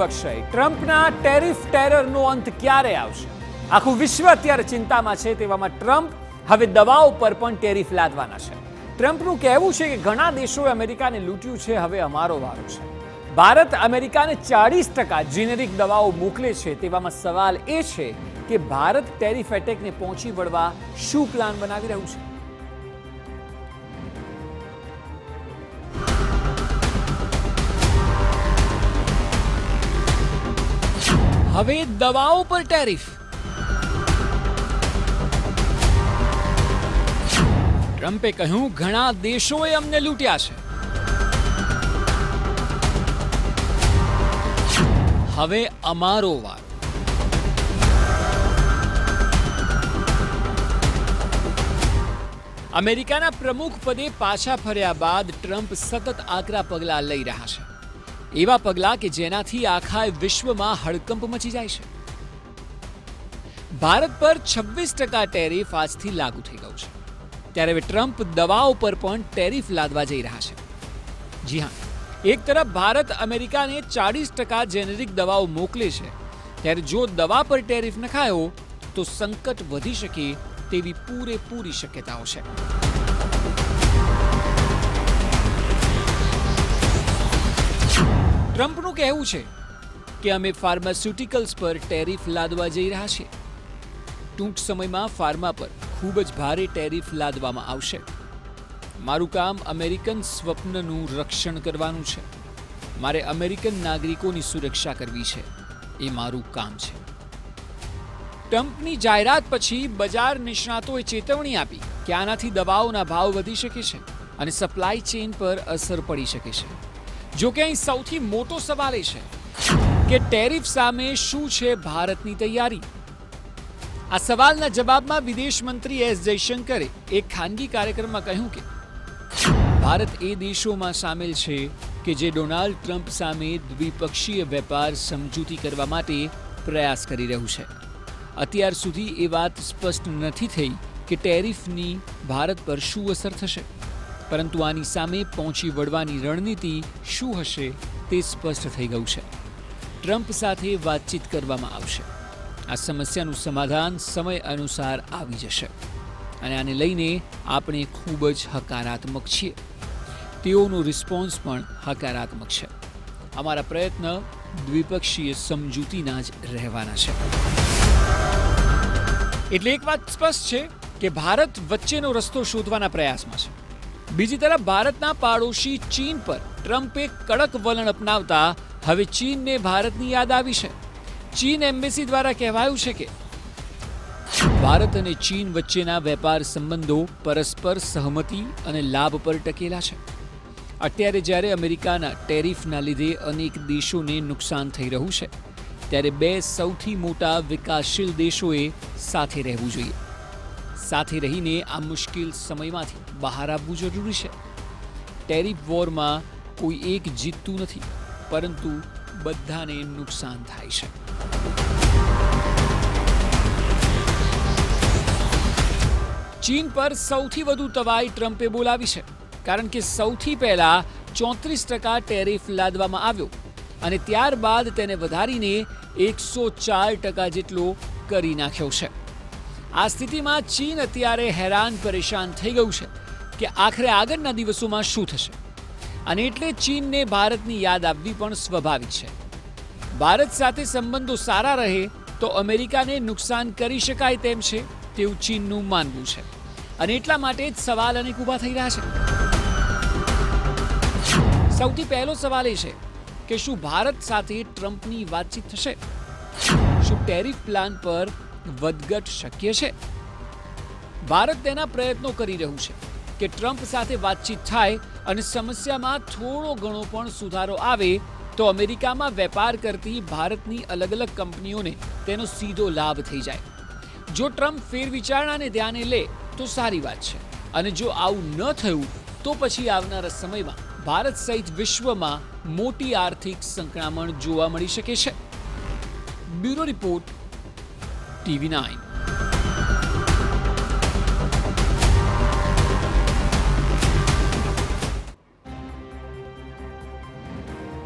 અક્ષય, ટ્રમ્પના ટેરિફ ટેરરનો અંત ક્યારે આવશે? આખું વિશ્વ અત્યારે ચિંતામાં છે. તેવામાં ટ્રમ્પ હવે દવાઓ પર પણ ટેરિફ લાદવાના છે. ટ્રમ્પનું કહેવું છે કે ઘણા દેશોએ અમેરિકાને લૂંટ્યું છે, હવે અમારો વારો છે. ભારત અમેરિકાને 40% જેનેરિક દવાઓ મોકલે છે. તેવામાં સવાલ એ છે કે ભારત ટેરિફ એટેકને પહોંચી વળવા શું પ્લાન બનાવી રહ્યું છે? હવે દવાઓ પર ટેરિફ. ટ્રમ્પે કહ્યું, ઘણા દેશોએ અમને લૂંટ્યા છે, હવે અમારો વારો. અમેરિકાના પ્રમુખ પદે પાછા ફર્યા બાદ ટ્રમ્પ સતત આકરા પગલાં લઈ રહ્યા છે. એવા પગલાં કે જેનાથી આખા વિશ્વમાં હડકંપ મચી જાય છે. ભારત પર 26% ટેરિફ આજથી લાગુ થઈ ગયું છે. ત્યારે હવે ટ્રમ્પ દવાઓ પર પણ ટેરિફ લાદવા જઈ રહ્યા છે. જી હા, એક તરફ ભારત અમેરિકાને 40% જેનેરિક દવાઓ મોકલે છે, ત્યારે જો દવા પર ટેરિફ નખાયો તો સંકટ વધી શકે તેવી પૂરેપૂરી શક્યતાઓ છે. ટ્રમ્પનું કહેવું છે કે અમે ફાર્માસ્યુટિકલ્સ પર ટેરિફ લાદવા જઈ રહ્યા છીએ. ટૂંક સમયમાં ફાર્મા પર ખૂબ જ ભારે ટેરિફ લાદવામાં આવશે. મારું કામ અમેરિકન સ્વપ્નનું રક્ષણ કરવાનું છે. મારે અમેરિકન નાગરિકોની સુરક્ષા કરવી છે, એ મારું કામ છે. ટ્રમ્પની જાહેરાત પછી બજાર નિષ્ણાતોએ ચેતવણી આપી કે આનાથી દવાઓના ભાવ વધી શકે છે અને સપ્લાય ચેઇન પર અસર પડી શકે છે. જો કે અહીં સૌથી મોટો સવાલ એ છે કે ટેરિફ સામે શું છે ભારતની તૈયારી? આ સવાલના જવાબમાં વિદેશ મંત્રી એસ જયશંકરે એક ખાનગી કાર્યક્રમમાં કહ્યું કે ભારત એ દેશોમાં સામેલ છે કે જે ડોનાલ્ડ ટ્રમ્પ સામે દ્વિપક્ષીય વેપાર સમજૂતી કરવા માટે પ્રયાસ કરી રહ્યું છે. અત્યાર સુધી એ વાત સ્પષ્ટ નથી થઈ કે ટેરિફની ભારત પર શું અસર થશે, પરંતુ આની સામે પહોંચી વળવાની રણનીતિ શું હશે તે સ્પષ્ટ થઈ ગયું છે. ટ્રમ્પ સાથે વાતચીત કરવામાં આવશે. આ સમસ્યાનું સમાધાન સમય અનુસાર આવી જશે અને આને લઈને આપણે ખૂબ જ હકારાત્મક છીએ. તેઓનો રિસ્પોન્સ પણ હકારાત્મક છે. અમારા પ્રયત્ન દ્વિપક્ષીય સમજૂતીના જ રહેવાના છે. એટલે એક વાત સ્પષ્ટ છે કે ભારત વચ્ચેનો રસ્તો શોધવાના પ્રયાસમાં છે. બીજી તરફ ભારતના પાડોશી ચીન પર ટ્રમ્પે કડક વલણ અપનાવતા હવે ચીનને ભારતની યાદ આવી છે. ચીન એમ્બેસી દ્વારા કહેવાયું છે કે ભારત અને ચીન વચ્ચેના વેપાર સંબંધો પરસ્પર સહમતિ અને લાભ પર ટકેલા છે. અત્યારે જ્યારે અમેરિકાના ટેરિફના લીધે અનેક દેશોને નુકસાન થઈ રહ્યું છે, ત્યારે બે સૌથી મોટા વિકાસશીલ દેશોએ સાથે રહેવું જોઈએ. સાથે રહીને આ મુશ્કેલ સમયમાંથી બહાર આવવું જરૂરી છે. ટેરિફ વોરમાં કોઈ એક જીતતું નથી, પરંતુ બધાને નુકસાન થાય છે. ચીન પર સૌથી વધુ તવાઈ ટ્રમ્પે બોલાવી છે, કારણ કે સૌથી પહેલા 34% ટેરિફ લાદવામાં આવ્યો અને ત્યારબાદ તેને વધારીને 104% જેટલો કરી નાખ્યો છે. આ સ્થિતિમાં ચીન અત્યારે હેરાન પરેશાન થઈ ગયું છે કે આખરે આગળના દિવસોમાં શું થશે, અને એટલે ચીનને ભારતની યાદ આવવી પણ સ્વાભાવિક છે. ભારત સાથે સંબંધો સારા રહે તો અમેરિકાને નુકસાન કરી શકાય તેમ છે તેવું ચીનનું માનવું છે, અને એટલા માટે જ સવાલ અનેક ઊભા થઈ રહ્યા છે. સૌથી પહેલો સવાલ એ છે કે શું ભારત સાથે ટ્રમ્પની વાતચીત થશે? શું ટેરિફ પ્લાન પર વધઘટ શક્ય છે? ભારત તેના પ્રયત્નો કરી રહ્યું છે કે ટ્રમ્પ સાથે વાતચીત થાય અને સમસ્યામાં થોડો ઘણો પણ સુધારો આવે તો અમેરિકામાં વેપાર કરતી ભારતની અલગ અલગ કંપનીઓને તેનો સીધો લાભ થઈ જાય. જો ટ્રમ્પ ફેરવિચારણાને ધ્યાને લે તો સારી વાત છે, અને જો આવું ન થયું તો પછી આવનારા સમયમાં ભારત સહિત વિશ્વમાં મોટી આર્થિક સંકળામણ જોવા મળી શકે છે. Bureau report, TV9.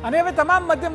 અને હવે તમામ મધ્યમ